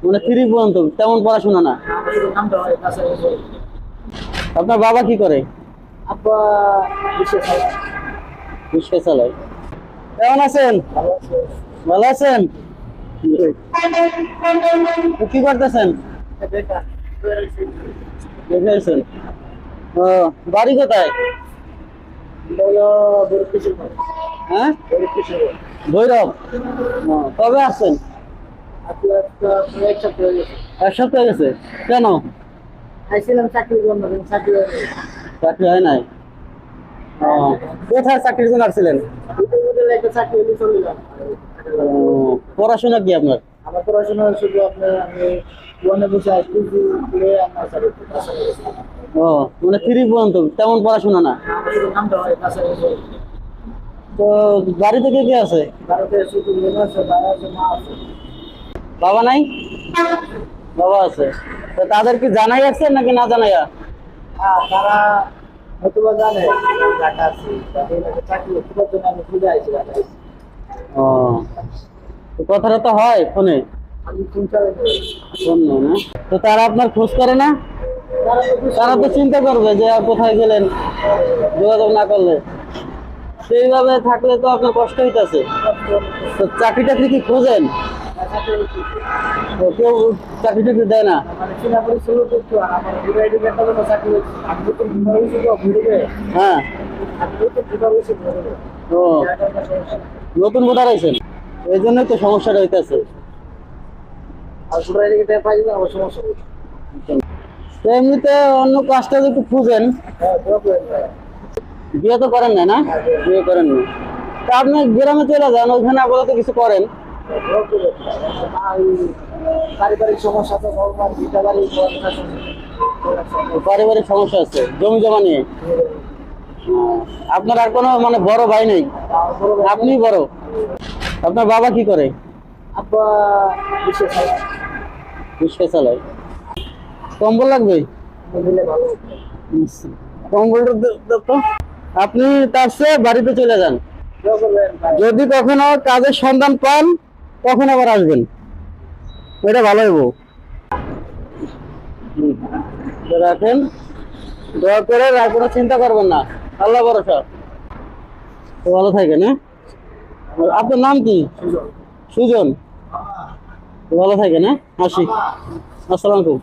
মানে 3 পর্যন্ত তেমন পড়াশোনা না। আপনার বাবা কি করে? আব্বা রিক্সা চালায়। কেমন আছেন? ভালো আছেন? তো কি করতেছেন? দেখে আছেন। ও, বাড়ি কোথায়? হ্যাঁ, ভৈরব। ও, কবে আসছেন? এক সপ্তাহ হয়ে গেছে। কেন? চাকরি হয় নাই? ও, কোথায় চাকরির জন্য আসছিলেন? ও, পড়াশোনা কি আপনার? আমার পড়াশোনা শুধু আপনার আমি ওয়ানে বসে আসছি যে আমার ও, মানে 3 পর্যন্ত তেমন পড়াশোনা না। শুধু নামটা হয় কাছাকাছি তো বাড়িতে কে কে আছে? ভারতে শুধু বোন আছে ভাই আছে মা আছে। বাবা নাই? বাবা আছে। তো তাদের কি জানাই আছে নাকি না জানাইয়া? তারা হয়তো বা জানে ঢাকা আছে তাদের চাকরি খোঁজার জন্য আমি খুঁজে আইছি ঢাকায়। ও, তো কথাটা তো হয় ফোনে। আমি ফোন চালাই ফোন না। তো তারা আপনার খোঁজ করে না? তারা তো চিন্তা করবে যে কোথায় গেলেন, যোগাযোগ না করলে। সেইভাবে থাকলে তো আপনার কষ্ট হইতেছে। তো চাকরি টাকরি কি খোঁজেন? তো কেউ চাকরি টাকরি দেয় না? মানে সিঙ্গাপুরে ছিল করতো আমার ঘুরে আইডি একটা জন্য চাকরি আমি তো ঘুরে গেছি তো ঘুরে হ্যাঁ। আমি তো ঘুরে গেছি ও, নতুন ভোটার আইছেন, এই জন্যই তো সমস্যাটা হইতেছে। আর ঘুরে আইডি টা পাই না আমার সমস্যা নেই। তো এমনিতে অন্য কাজটা একটু খুঁজেন। হ্যাঁ দোয়া করেন ভাই। বিয়ে তো করেন না, না? বিয়ে করেন না। তা আপনি গ্রামে চলে যান, ওইখানে আপাতত কিছু করেন। দোয়া করেন ভাই। পারিবারিক সমস্যা তো নরমাল ভিটা বাড়ি পারিবারিক সমস্যা আছে জমি জমা নিয়ে। আপনার আর কোনো মানে বড় ভাই নেই? আপনি বড়? আপনার বাবা কি করে? আব্বা বিশেষ রিক্সা চালায়। কম্বল লাগবে? দিলে ভালো কম্বলটা তো আপনি তার চেয়ে বাড়িতে চলে যান। দোয়া করবেন ভাই। যদি কখনো কাজের সন্ধান পান তখন আবার আসবেন, এটা ভালো হইব। তো রাখেন, দয়া করে আর কোনো চিন্তা করবেন না, আল্লাহ ভরসা। তো ভালো থাকেন, হ্যাঁ। আপনার নাম কি? সুজন। তো ভালো থাকেন, হ্যাঁ, আসি। আসসালামু আলাইকুম।